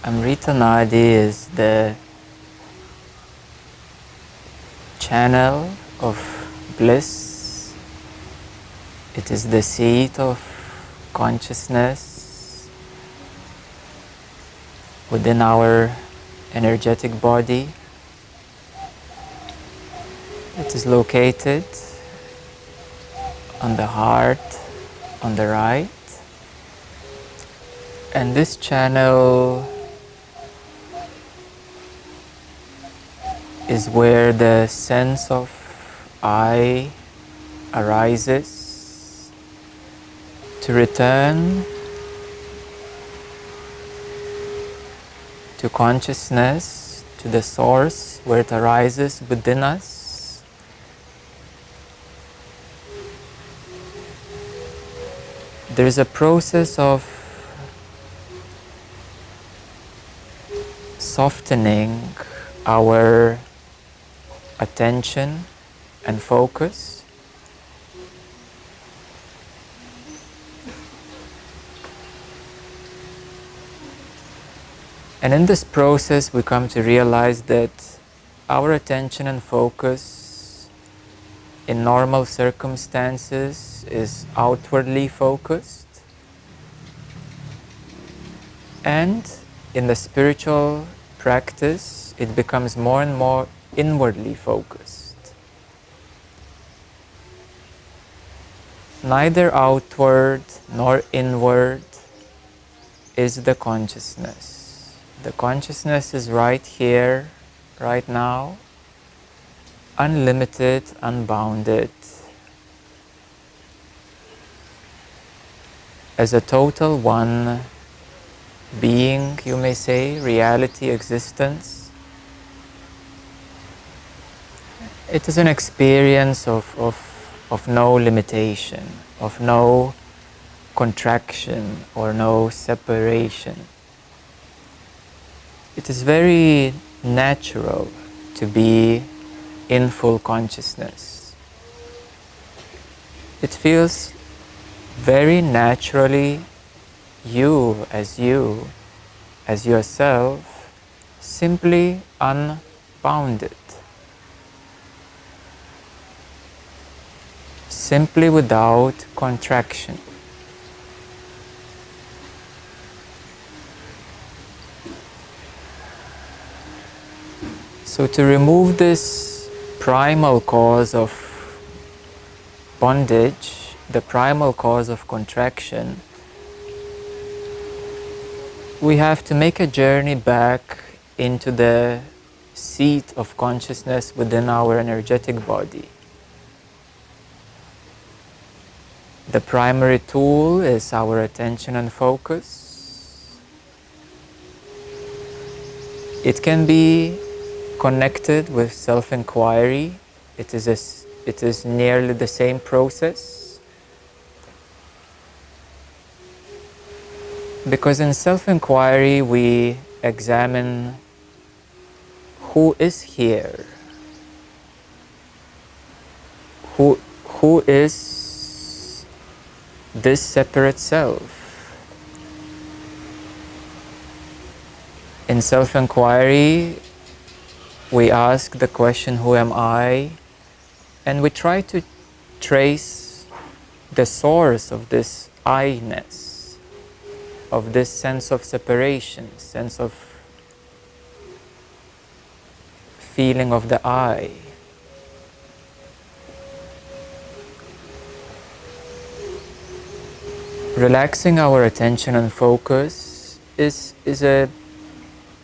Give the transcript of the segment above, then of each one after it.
Amrita Nadi is the channel of bliss. It is the seat of consciousness within our energetic body. It is located on the heart, on the right. And this channel is where the sense of I arises to return to consciousness, to the source where it arises within us. There is a process of softening our attention and focus. And in this process, we come to realize that our attention and focus in normal circumstances is outwardly focused, and in the spiritual practice, it becomes more and more inwardly focused. Neither outward nor inward is the consciousness. The consciousness is right here, right now, unlimited, unbounded, as a total one being, you may say, reality, existence. It is an experience of no limitation, of no contraction or no separation. It is very natural to be in full consciousness. It feels very naturally you, as yourself, simply unbounded. Simply without contraction. So to remove this primal cause of bondage, the primal cause of contraction, we have to make a journey back into the seat of consciousness within our energetic body. The primary tool is our attention and focus. It can be connected with self-inquiry. It is nearly the same process. Because in self-inquiry we examine who is here, who is this separate self. In self-inquiry, we ask the question, who am I? And we try to trace the source of this I-ness, of this sense of separation, sense of feeling of the I. Relaxing our attention and focus is a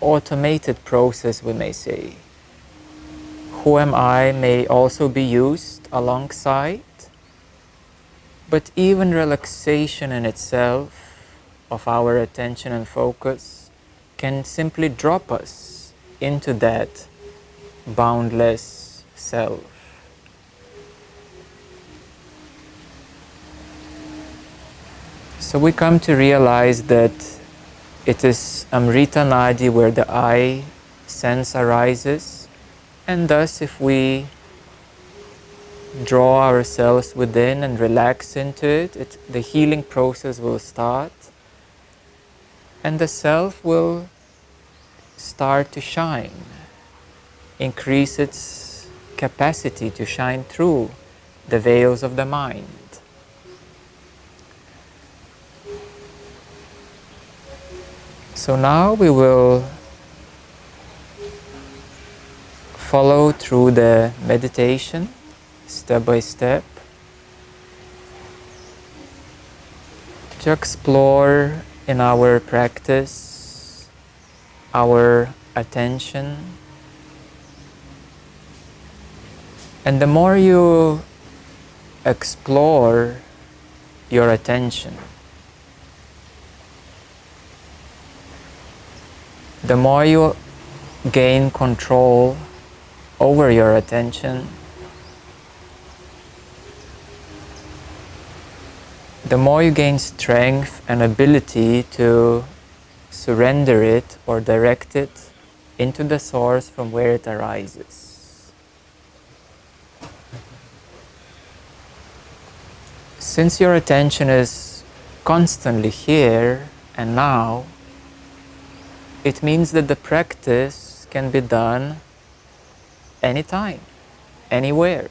automated process, we may say. Who am I may also be used alongside, but even relaxation in itself of our attention and focus can simply drop us into that boundless self. So we come to realize that it is Amrita Nadi where the I sense arises, and thus if we draw ourselves within and relax into it, the healing process will start, and the self will start to shine, increase its capacity to shine through the veils of the mind. So now we will follow through the meditation step by step to explore in our practice our attention. And the more you explore your attention, the more you gain control over your attention, the more you gain strength and ability to surrender it or direct it into the source from where it arises. Since your attention is constantly here and now, it means that the practice can be done anytime, anywhere,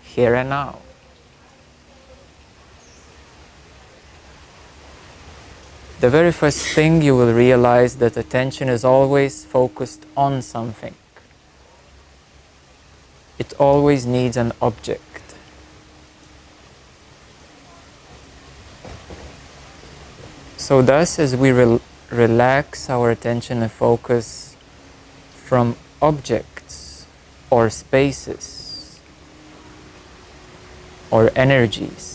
here and now. The very first thing you will realize that attention is always focused on something. It always needs an object. So thus, as we relax our attention and focus from objects or spaces or energies,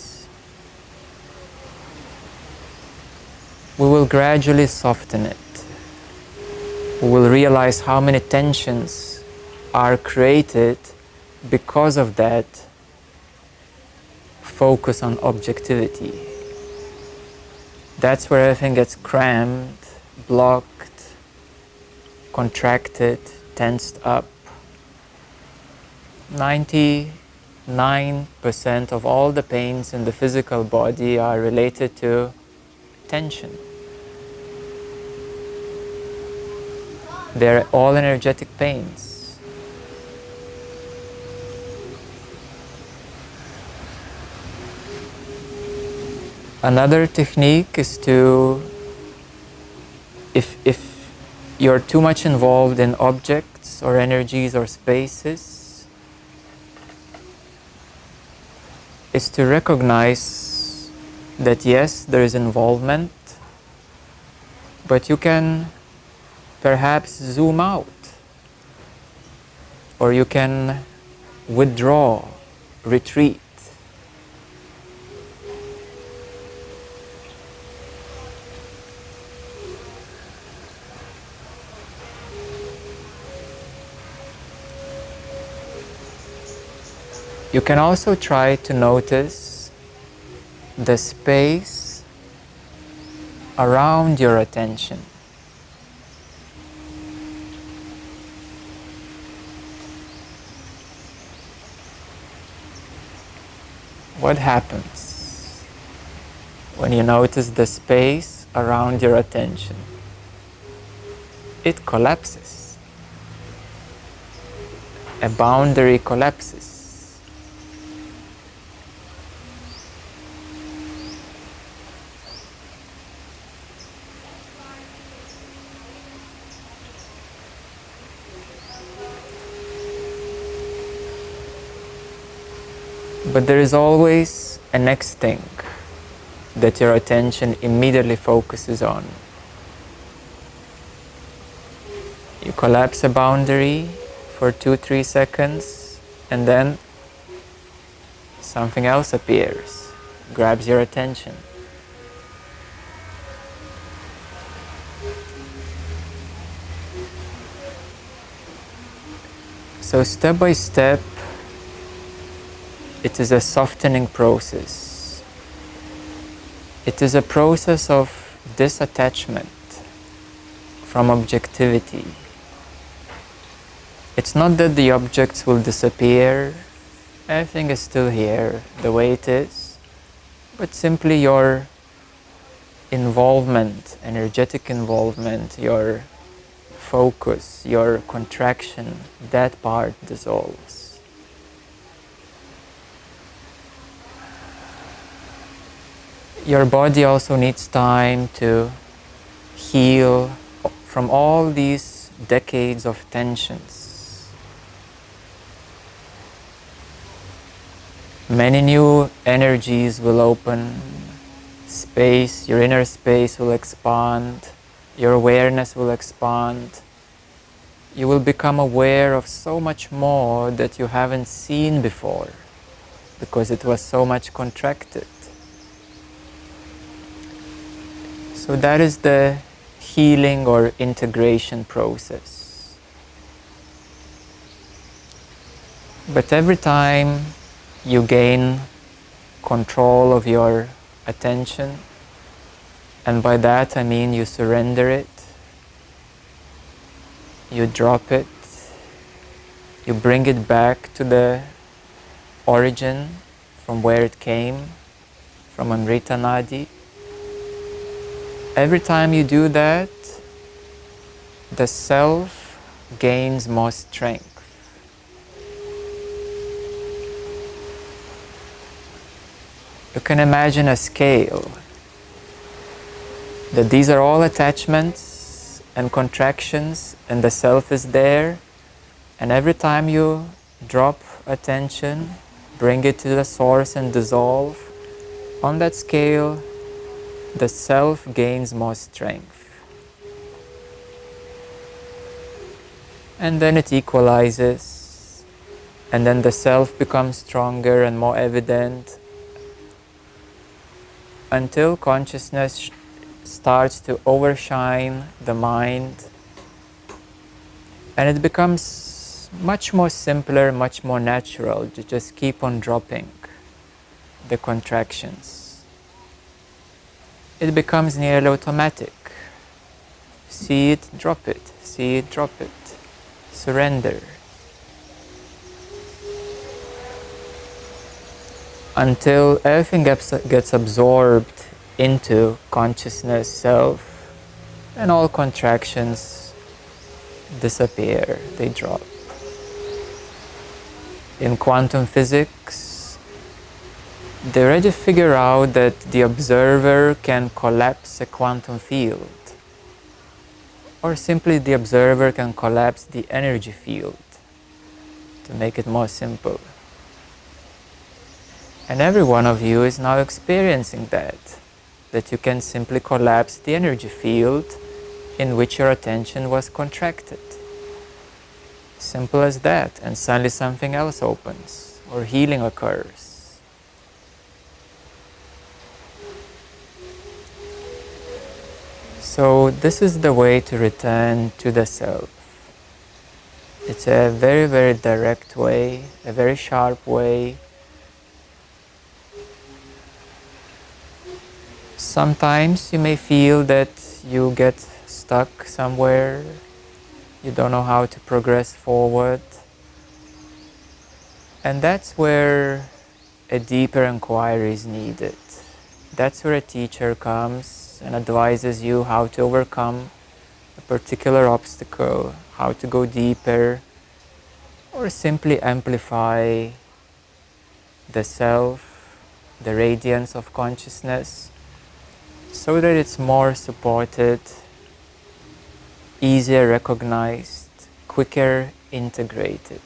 we will gradually soften it. We will realize how many tensions are created because of that focus on objectivity. That's where everything gets crammed, blocked, contracted, tensed up. 99% of all the pains in the physical body are related to tension. They're all energetic pains. Another technique is to, if you're too much involved in objects or energies or spaces, is to recognize that yes, there is involvement, but you can perhaps zoom out, or you can withdraw, retreat. You can also try to notice the space around your attention. What happens when you notice the space around your attention? It collapses. A boundary collapses. But there is always a next thing that your attention immediately focuses on. You collapse a boundary for 2-3 seconds, and then something else appears, grabs your attention. So step by step, it is a softening process. It is a process of disattachment from objectivity. It's not that the objects will disappear, everything is still here the way it is, but simply your involvement, energetic involvement, your focus, your contraction, that part dissolves. Your body also needs time to heal from all these decades of tensions. Many new energies will open, space, your inner space will expand, your awareness will expand. You will become aware of so much more that you haven't seen before, because it was so much contracted. So that is the healing or integration process. But every time you gain control of your attention, and by that I mean you surrender it, you drop it, you bring it back to the origin from where it came, from Amrita Nadi. Every time you do that, the self gains more strength. You can imagine a scale, that these are all attachments and contractions, and the self is there, and every time you drop attention, bring it to the source and dissolve, on that scale, the self gains more strength. And then it equalizes, and then the self becomes stronger and more evident, until consciousness starts to overshine the mind, and it becomes much more simpler, much more natural to just keep on dropping the contractions. It becomes nearly automatic. See it, drop it. See it, drop it. Surrender. Until everything gets absorbed into consciousness, self, and all contractions disappear, they drop. In quantum physics, they already figure out that the observer can collapse a quantum field, or simply the observer can collapse the energy field, to make it more simple. And every one of you is now experiencing that you can simply collapse the energy field in which your attention was contracted. Simple as that, and suddenly something else opens, or healing occurs. So this is the way to return to the self. It's a very, very direct way, a very sharp way. Sometimes you may feel that you get stuck somewhere, you don't know how to progress forward, and that's where a deeper inquiry is needed. That's where a teacher comes and advises you how to overcome a particular obstacle, how to go deeper, or simply amplify the self, the radiance of consciousness, so that it's more supported, easier recognized, quicker integrated.